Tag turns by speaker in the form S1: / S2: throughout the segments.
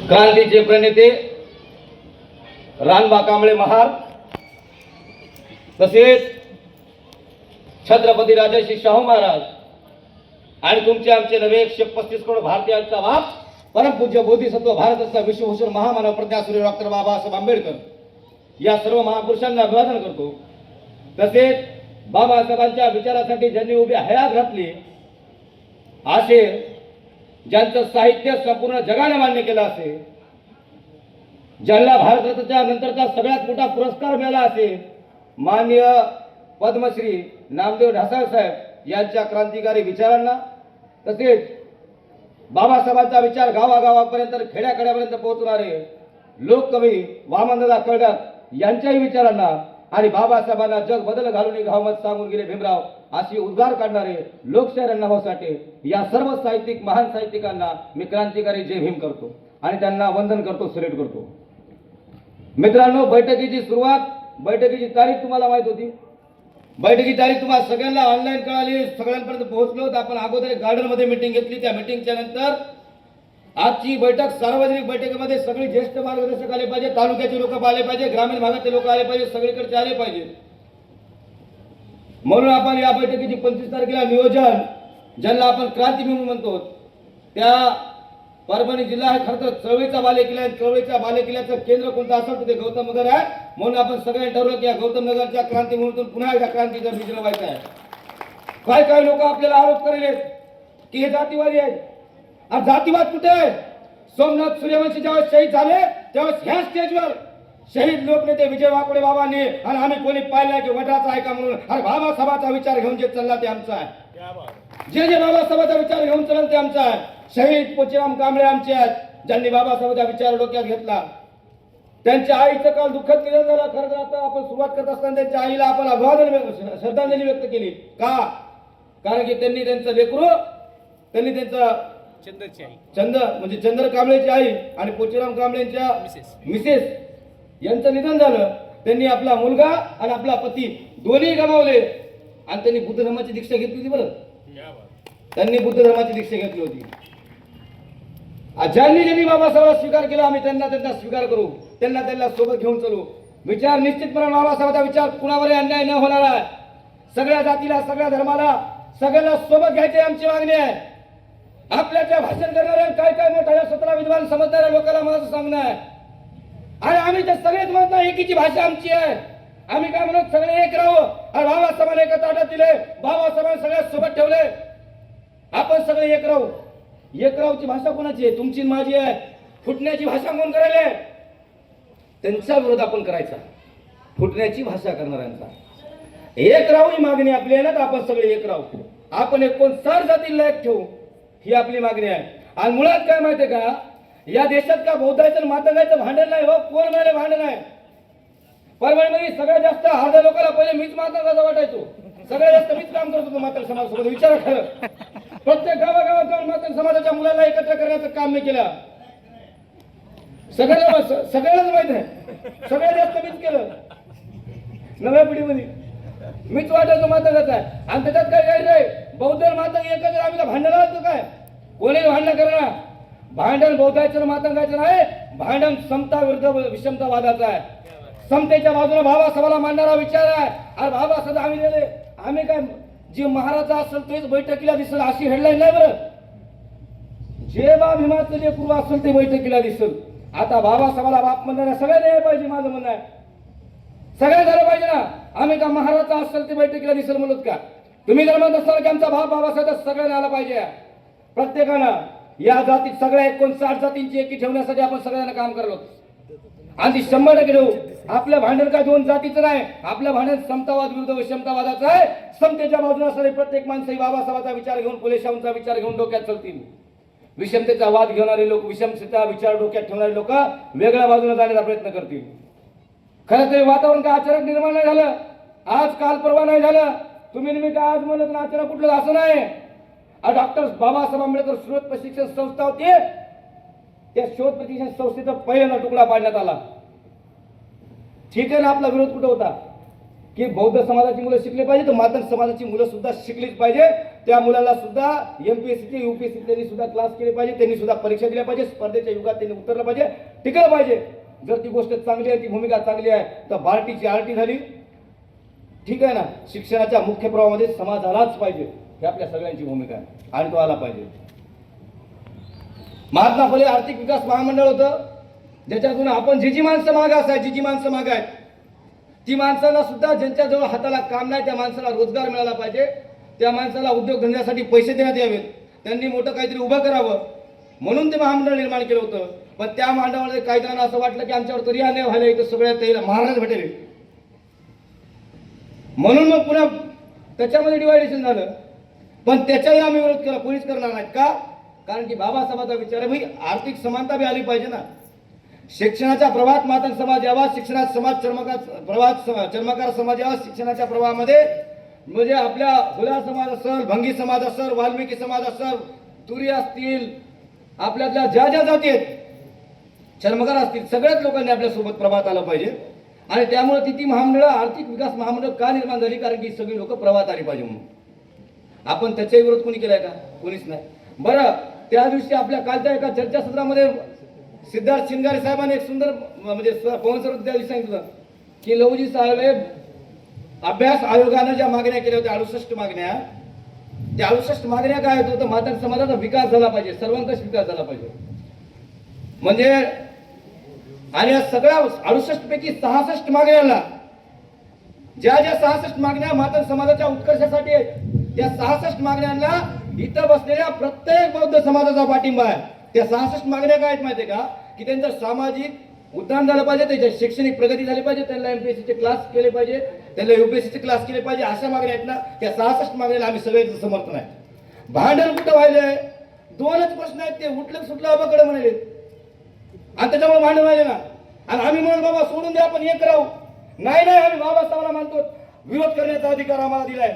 S1: क्रांतीचे प्रणेते रानबा कांबळे महार, तसेच छत्रपती राजर्षी शाहू महाराज आणि तुमचे आमचे नवे 135 करोड भारतीयांचा बाप परमपूज्य बोधिसत्व भारतरत्न विश्वभूषण महामानव प्रज्ञासूर्य डॉक्टर बाबासाहेब आंबेडकर या सर्व महापुरुषांना अभिवादन करतो। तसेच बाबासाहेबांच्या विचारासाठी ज्यांनी उभी हयात घातली, असे ज्यांचं साहित्य संपूर्ण जगाने मान्य केलं असे, ज्यांना भारतरत्नाच्या नंतरचा सगळ्यात मोठा पुरस्कार मिळाला असे, माननीय पद्मश्री नामदेव ढसाळ साहेब यांच्या क्रांतिकारी विचारांना, तसेच बाबासाहेबांचा विचार गावागावापर्यंत खेड्याखेड्यापर्यंत पोहोचणारे लोककवी वामनदादा कर्डक यांच्याही विचारांना आणि बाबासाहेबांना जग बदल घालून गावमत सांगून गेले भीमराव अशी उद्गार काढणारे लोकशाहीर अण्णाभाऊ साठे या सर्व साहित्यिक महान साहित्यिकांना मी क्रांतिकारी जय भीम करतो आणि त्यांना वंदन करतो, सल्यूट करतो। मित्रांनो, बैठकीची सुरुवात, बैठकीची तारीख तुम्हाला माहित होती। बैठकीची तारीख तुम्हाला सगळ्यांना ऑनलाईन कळाली, सगळ्यांपर्यंत पोहोचलो। आपण अगोदर गार्डन मध्ये मीटिंग घेतली, त्या मीटिंगच्या नंतर आजची बैठक सार्वजनिक बैठकीमध्ये सगळे ज्येष्ठ मार्गदर्शक आले पाहिजे, तालुक्याचे लोक आले पाहिजे, ग्रामीण भागाचे लोक आले पाहिजे, सगळीकडचे आले पाहिजे। म्हणून आपण या बैठकीची 25 तारखेला नियोजन, ज्यांना आपण क्रांती भूमी म्हणतो, त्या परभणी जिल्हा आहे खरं तर चळवळीचा बालेकिल्ला आहे। चळवळीच्या बालेकिल्ल्याचं केंद्र कोणतं असेल तर ते गौतम नगर आहे। म्हणून आपण सगळ्यांनी ठरवलं की या गौतम नगरच्या क्रांतीभूमीतून पुन्हा एकदा क्रांतीचा बीज लावायचा आहे। काय लोक आपल्याला आरोप करेल की हे जातीवादी आहेत। आज जातीवाद कुठे आहे? सोमनाथ सूर्यवंशी ज्यावेळेस शहीद झाले त्यावेळेस ह्या स्टेजवर शहीद लोकनेते विजय वाकोडे बाबांनी आणि आम्ही कोणी पाहिलं की वडाचा आहे का म्हणून, अरे बाबासाहेबांचा विचार घेऊन जे चालला ते आमचा आहे। जे बाबासाहेबांचा विचार घेऊन चाललं ते आमचा आहे। शहीद पोचीराम कांबळे आमचे आहेत, ज्यांनी बाबासाहेबांचा विचार डोक्यात घेतला। त्यांच्या आईचं काल दुःखद निधन झालं। खरं तर आता आपण सुरुवात करत असताना त्यांच्या आईला आपण अभिवादन श्रद्धांजली व्यक्त केली का? कारण की त्यांनी त्यांचं लेकरू, त्यांनी त्यांचं चंद म्हणजे चंद्र कांबळेची आई आणि पोचीराम कांबळेंच्या मिसेस यांचं निधन झालं। त्यांनी आपला मुलगा आणि आपला पती दोन्ही गमावले आणि त्यांनी बुद्ध धर्माची दीक्षा घेतली होती। बरं, त्यांनी बुद्ध धर्माची दीक्षा घेतली होती। ज्यांनी बाबासाहेबांना स्वीकार केला, आम्ही त्यांना स्वीकार करू, त्यांना सोबत घेऊन चालू। विचार निश्चितपणे बाबासाहेबांचा विचार कुणावर अन्याय न होणार आहे। सगळ्या जातीला, सगळ्या धर्माला, सगळ्यांना सोबत घ्यायची आमची मागणी आहे। आपल्याच्या भाषण करणाऱ्या काय मोठ्या 17 विद्वान समजणाऱ्या लोकांना माझं सांगणं आहे, आणि आम्ही तर सगळेच म्हणत नाही एकीची भाषा आमची आहे। आम्ही काय म्हणत सगळे एक राहू, आणि बाबासाहेबांना एका ताटात दिले, बाबासाहेबांना सगळ्या सोबत ठेवले, आपण सगळे एक राहू। एक राहूची भाषा कोणाची आहे? तुमची माझी आहे। फुटण्याची भाषा कोण करायला? त्यांचा विरोध आपण करायचा, फुटण्याची भाषा करणाऱ्यांचा। एक राहू ही मागणी आपली आहे ना, तर आपण सगळे एक राहू, आपण 59 जातीला एक ठेवू, ही आपली मागणी आहे। आणि मुळात काय माहितीये का, या देशात का बौद्धाचं मातंगाचं भांडण नाही हो, कोण म्हणाले भांडण आहे? परभणीमध्ये सगळ्यात जास्त अर्ध्या लोकांना पहिले मीच मातंगाचा वाटायचो, सगळ्यात जास्त मीच काम करत होतो मातंग समाजासोबत। विचार खरं, प्रत्येक गावागावात जाऊन मातंग समाजाच्या मुलांना एकत्र करण्याचं काम मी केलं। सगळ्यांनाच माहित आहे, सगळ्यात जास्त मीच केलं। नव्या पिढीमध्ये मीच वाटायचो मातंगाचा आहे, आणि त्याच्यात काय नाही, बौद्ध मातंग एकत्र आम्ही का भांडण असतो काय? कोणी भांडण करणार? भांडण बौद्धाचं मातंगाचं नाही, भांडण समता विरुद्ध विषमतावादाचं आहे। समतेच्या बाजूने बाबासाहेबांना मांडणारा विचार आहे। आणि बाबासाहेब आम्ही दिले, आम्ही काय जे महाराज असेल तेच बैठकीला दिसेल अशी हेडलाईन नाही। बरं, जे बा भीमाचं जे पूर्व असेल ते बैठकीला दिसेल। आता बाबासाहेबाला बाप म्हणणाऱ्या सगळ्यांना यायला पाहिजे, माझं म्हणणं आहे सगळ्या झालं पाहिजे ना। आम्ही का महाराज असेल ते बैठकीला दिसेल म्हणत का? तुम्ही जर म्हणत असाल की आमचा बाप बाबासाहेब सगळ्यांना आला पाहिजे, प्रत्येकानं या जातीत सगळ्या 59 जातींची एकी ठेवण्यासाठी आपण सगळ्यांना काम करलो आणि 100% ठेवू। आपलं भांडण काय दोन जातीचं नाही, आपलं भांडण समतावाद विरुद्ध विषमतावादाचं आहे। समतेच्या बाजूला असणारे प्रत्येक माणसं बाबासाहेबांचा विचार घेऊन, फुले शाहूंचा विचार घेऊन डोक्यात चालतील। विषमतेचा वाद घेणारे लोक, विषमतेचा विचार डोक्यात ठेवणारे लोक वेगळ्या बाजूला जाण्याचा प्रयत्न करतील। खरं तर वातावरण काय अचानक निर्माण नाही झालं, आज काल परवा नाही झालं। तुम्ही नेहमी काय आज म्हणत ना अचानक कुठलं असं नाही। डॉक्टर बाबासाहेब आंबेडकर शोध प्रशिक्षण संस्था होती, त्या शोध प्रशिक्षण संस्थेचा पहिल्यांदा तुकडा पाडण्यात आला। ठीक आहे ना, आपला विरोध कुठे होता की बौद्ध समाजाची मुलं शिकले पाहिजे, तर मातंग समाजाची मुलं सुद्धा शिकलीच पाहिजे। त्या मुलाला सुद्धा एमपीएससीचे यूपीएससी त्यांनी सुद्धा क्लास केले पाहिजे, त्यांनी सुद्धा परीक्षा दिल्या पाहिजे, स्पर्धेच्या युगात त्यांनी उतरलं पाहिजे, टिकलं पाहिजे. जर ती गोष्ट चांगली आहे, ती भूमिका चांगली आहे, तर बार्टीची आरटी झाली. ठीक आहे ना. शिक्षणाच्या मुख्य प्रवाहामध्ये समाज आलाच पाहिजे, ही आपल्या सगळ्यांची भूमिका आहे आणि तो आला पाहिजे. महात्मा फुले आर्थिक विकास महामंडळ होतं, ज्याच्यातून आपण जी माणसं माग असायची, जी माणसं माग आहेत, ती माणसाला सुद्धा ज्यांच्याजवळ हाताला काम नाही त्या माणसाला रोजगार मिळाला पाहिजे, त्या माणसाला उद्योगधंद्यासाठी पैसे देण्यात यावेत, त्यांनी मोठं काहीतरी उभं करावं म्हणून ते महामंडळ निर्माण केलं होतं. पण त्या महामंडळामध्ये काही जणांना असं वाटलं की आमच्यावर तरी अन्याय व्हायला इथं सगळ्यात महाराज भेटेल, म्हणून मग पुन्हा त्याच्यामध्ये डिवायडेशन झालं. पण त्याच्याही आम्ही विरोध केला, कोणीच करणार नाहीत. का? कारण की बाबासाहेबांचा विचार आहे भाई आर्थिक समानता बी आली पाहिजे ना. शिक्षणाच्या प्रवाहात मातंग समाज यावा, शिक्षणात समाज चर्मकार समाज यावा. शिक्षणाच्या प्रवाहामध्ये म्हणजे आपल्या हुला समाज असेल, भंगी समाज असेल, वाल्मिकी समाज असेल, तुरी असतील, आपल्यातल्या ज्या ज्या जाती आहेत, चर्मकार असतील, सगळ्याच लोकांनी आपल्यासोबत प्रवाहात आलं पाहिजे. आणि त्यामुळे ती महामंडळ आर्थिक विकास महामंडळ का निर्माण झाली? कारण की सगळी लोक प्रवाहात आली पाहिजे म्हणून. आपण त्याचाही विरोध कोणी केलाय का? कोणीच नाही. बरं, त्या दिवशी आपल्या कालच्या एका चर्चासत्रामध्ये सिद्धार्थ शिंगारे साहेबांनी एक सुंदर म्हणजे पवन सर त्या दिवशी सांगितलं की लहुजी साहेब अभ्यास आयोगानं ज्या मागण्या केल्या होत्या 68 मागण्या, त्या 68 मागण्या काय होतं? मातंग समाजाचा विकास झाला पाहिजे, सर्वंकष विकास झाला पाहिजे. म्हणजे आणि या सगळ्या 68 पैकी 66 मागण्यांना, ज्या 66 मागण्या मातंग समाजाच्या उत्कर्षासाठी आहेत, त्या 66 मागण्यांना इथं बसलेल्या प्रत्येक बौद्ध समाजाचा पाठिंबा आहे. त्या 66 मागण्या काय आहेत माहिती आहे का? की त्यांचं सामाजिक उत्थान झालं पाहिजे, त्याच्या शैक्षणिक प्रगती झाली पाहिजे, त्यांना एमपीएससीचे क्लास केले पाहिजे, त्यांना यूपीएससीचे क्लास केले पाहिजे. अशा मागण्या आहेत ना, त्या 66 मागण्याला आम्ही सगळे समर्थन आहे. भांडण कुठं व्हायलंय? दोनच प्रश्न आहेत, ते उठलं सुटलं बाबाकडे म्हणाले आणि त्याच्यामुळे भांडण व्हायले ना. आणि आम्ही म्हणून बाबा सोडून द्या, आपण एक राहू. नाही नाही, आम्ही बाबासाहेबांना मानतो, विरोध करण्याचा अधिकार आम्हाला दिलाय,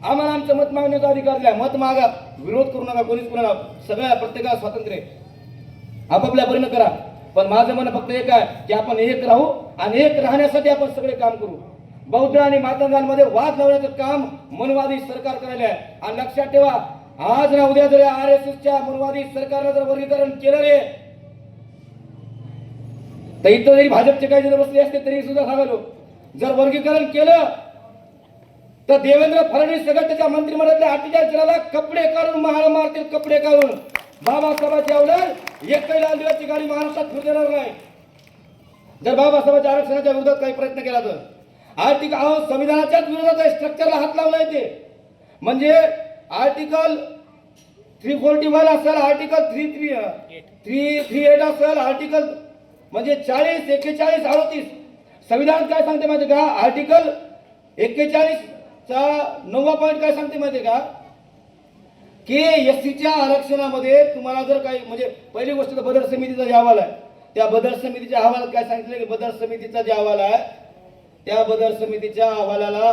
S1: आम्हाला आमचं मत मागण्याचा अधिकार दिलाय. मत मागा, विरोध करू नका, कोणीच कोणाला, सगळ्या प्रत्येकाला स्वातंत्र्य आहे, आपापल्या परीनं करा. पण माझं म्हणणं फक्त एक आहे की आपण एक राहू आणि एक राहण्यासाठी आपण सगळे काम करू. बौद्ध आणि मातंगांमध्ये वाद लावण्याचं काम मनवादी सरकार करायला आहे. आणि लक्षात ठेवा, आज ना उद्या जर आरएसएसच्या मनवादी सरकारनं जर वर्गीकरण केलं रे, तर इथं जरी भाजपचे काही जण बसले असते तरी सुद्धा सांगालो, जर वर्गीकरण केलं तर देवेंद्र फडणवीस सगळं त्याच्या मंत्रिमंडळातल्या 48 जणांना कपडे काढून महाळ मारतील, कपडे काढून. बाबासाहेबांच्या अवलंब एकही लाल दिव्याची गाडी महाराष्ट्रात फिरू देणार नाही. जर बाबासाहेबांच्या आरक्षणाच्या विरोधात काही प्रयत्न केला तर संविधानाच्याच विरोधात आहे, स्ट्रक्चरला हात लावलाय ते. म्हणजे आर्टिकल 341 असेल, आर्टिकल 338 असेल, आर्टिकल म्हणजे 40, 41, 38 संविधान काय सांगते माहिती का? आर्टिकल 41 चा 9वा पॉईंट काय सांगते माहिती का? की एससीच्या आरक्षणामध्ये तुम्हाला जर काही म्हणजे पहिली गोष्ट तर बदर समितीचा जे अहवाल आहे, त्या बदर समितीच्या अहवालात काय सांगितलं की बदर समितीचा जे अहवाल आहे, त्या बदर समितीच्या अहवालाला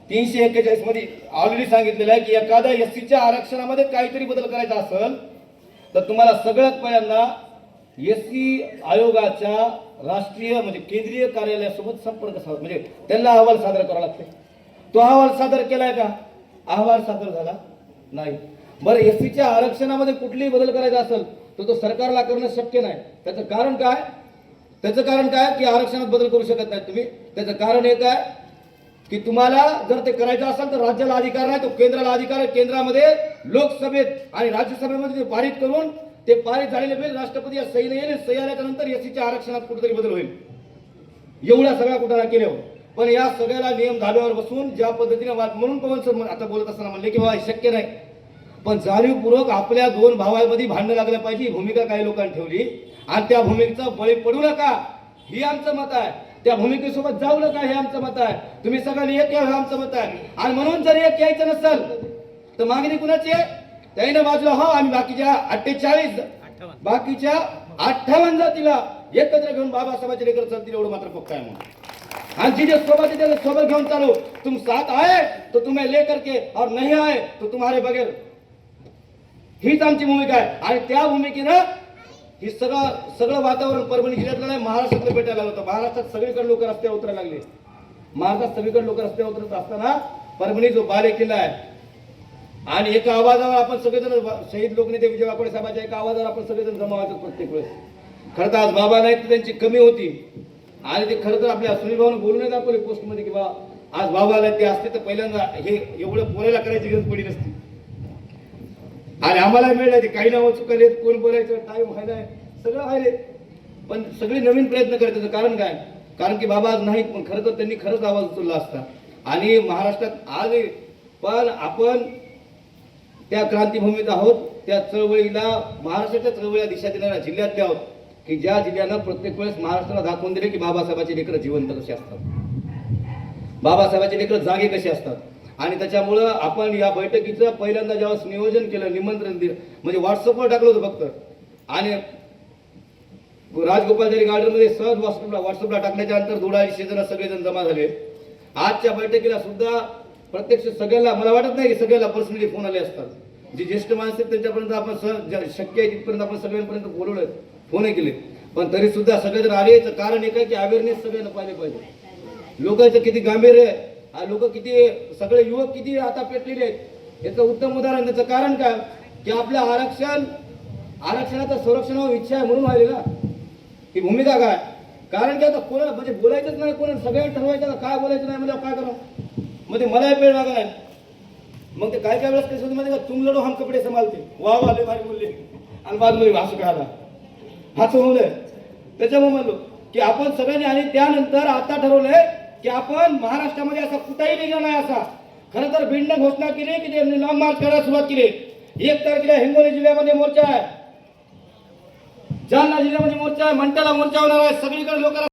S1: 341 मध्ये ऑलरेडी सांगितलेलं आहे की एखाद्या एससीच्या आरक्षणामध्ये काहीतरी बदल करायचा असेल तर तुम्हाला सगळ्यात पहिल्यांदा एससी आयोगाच्या राष्ट्रीय म्हणजे केंद्रीय कार्यालयासोबत संपर्क म्हणजे त्यांना अहवाल सादर करावा लागते. तो अहवाल सादर केलाय का? अहवाल सादर झाला नाही. बरं, एससीच्या आरक्षणामध्ये कुठलीही बदल करायचा असेल तर तो सरकारला करणं शक्य नाही. त्याचं कारण काय? त्याचं कारण काय की आरक्षणात बदल करू शकत नाही तुम्ही. त्याचं कारण एक आहे की तुम्हाला जर ते करायचं असेल तर राज्याला अधिकार नाही, तो केंद्राला अधिकार आहे. केंद्रामध्ये लोकसभेत आणि राज्यसभेमध्ये ते पारित करून ते पारित झालेले बिल राष्ट्रपती या सही येईल, सही आल्याच्या नंतर एससीच्या आरक्षणात कुठेतरी बदल होईल. एवढ्या सगळ्या कुठं केल्यावर पण या सगळ्याला नियम धाब्यावर बसून ज्या पद्धतीने वाद म्हणून पवन सर आता बोलत असताना म्हणले की बाबा शक्य नाही. पण जाणीवपूर्वक आपल्या दोन भावांमध्ये भांडण लागलं पाहिजे ही भूमिका काही लोकांनी ठेवली आणि त्या भूमिकेचा बळी पडू नका ही आमचं मत आहे. त्या भूमिकेसोबत जाऊ नका हे आमचं मत आहे. तुम्ही सगळ्यांनी एक या हे आमचं मत आहे. आणि म्हणून जर एक यायचं नसेल तर मागणी कुणाची आहे? त्याने बाजूला हो आम्ही बाकीच्या 48 बाकीच्या 58 जातीला एकत्र घेऊन बाबासाहेबांचे लेकर चालतील एवढं मात्र पक्का आहे. म्हणून आणि जे सोबत त्याला सोबत घेऊन चालू, तुम साथ आए तो तुम्हें लेकर के और नहीं आए तो तुम्हारे बगैर, हीच आमची भूमिका आहे. आणि त्या भूमिकेनं ही सगळं वातावरण परभणी जिल्ह्यातलं नाही महाराष्ट्रातलं भेटायला होतं. महाराष्ट्रात सगळीकडे लोक रस्त्यावर उतरायला लागले. महाराष्ट्रात सगळीकडे लोक रस्त्यावर उतरत असताना परभणी जो बाले किल्ला आहे आणि एका आवाजावर आपण सगळेजण शहीद लोकनेते विजय वाकोडे साहेबांच्या एका आवाजावर आपण सगळेजण जमा व्हायचो प्रत्येक वेळेस. खरं तर आज बाबा नाहीत तर त्यांची कमी होती आणि ते खरं तर आपल्या सुनील भाऊने बोलून दाखवले पोस्टमध्ये की बा आज बाबा नाहीत ते असते तर पहिल्यांदा हे एवढं बोलायला करायची गरज पडली नसती. आणि आम्हाला मिळालं ते काही नावं चुकलेत, कोण बोलायचं टाईम व्हायला सगळं व्हायले, पण सगळे नवीन प्रयत्न करत त्याचं कारण काय? कारण की बाबा आज नाहीत पण खरं तर त्यांनी खरंच आवाज उचलला असता. आणि महाराष्ट्रात आज पण आपण त्या क्रांतीभूमीत आहोत, त्या चळवळीला महाराष्ट्राच्या चळवळीला दिशा देणाऱ्या जिल्ह्यातले आहोत की ज्या जिल्ह्यानं प्रत्येक वेळेस महाराष्ट्राला दाखवून दिले की बाबासाहेबांचे लेकरं जिवंत कसे असतात, बाबासाहेबांचे लेकरं जागे कसे असतात. आणि त्याच्यामुळं आपण या बैठकीचं पहिल्यांदा जेव्हा नियोजन केलं, निमंत्रण दिलं, म्हणजे व्हॉट्सअपवर टाकलं होतं फक्त आणि राजगोपालचारी गार्डनमध्ये सहज व्हॉट्सअपला टाकल्याच्या नंतर 200 जण सगळेजण जमा झाले. आजच्या बैठकीला सुद्धा प्रत्यक्ष सगळ्याला, मला वाटत नाही की सगळ्याला पर्सनली फोन आले असतात. जे ज्येष्ठ माणसं आहेत त्यांच्यापर्यंत आपण शक्य आहे तिथपर्यंत आपण सगळ्यांपर्यंत बोलवलं, फोनही केले, पण तरी सुद्धा सगळेजण आले. याचं कारण एक आहे की अवेअरनेस सगळ्यांना पाहिले पाहिजे. लोकांचं किती गांभीर्य आहे, लोक किती, सगळे युवक किती आता पेटलेले आहेत याचं उत्तम उदाहरण. त्याचं कारण काय की आपलं आरक्षणाचं संरक्षणावर इच्छा आहे म्हणून व्हायले ना. ही भूमिका काय? कारण की आता कोणाला म्हणजे बोलायचंच नाही, कोणाला सगळ्यांना ठरवायचं काय बोलायचं नाही म्हणजे काय करावं, मग ते मला पेळ लागा नाही. मग ते काय वेळेस कसं मध्ये तुम लढो हम कपडे संभालते, वाव आले भारी बोलले आणि बाद मध्ये भाषण कळाला हाच होऊन. त्याच्यामुळे म्हणलो की आपण सगळ्यांनी, आणि त्यानंतर आता ठरवलंय की आपण महाराष्ट्रामध्ये असा कुठेही निघाला नाही असा. खरं तर बीडनं घोषणा केली की ते लॉंग मार्च करायला सुरुवात केली. 1 तारखेला हिंगोली जिल्ह्यामध्ये मोर्चा आहे, जालना जिल्ह्यामध्ये मोर्चा आहे, मंठ्याला मोर्चा होणार आहे, सगळीकडे लोकांना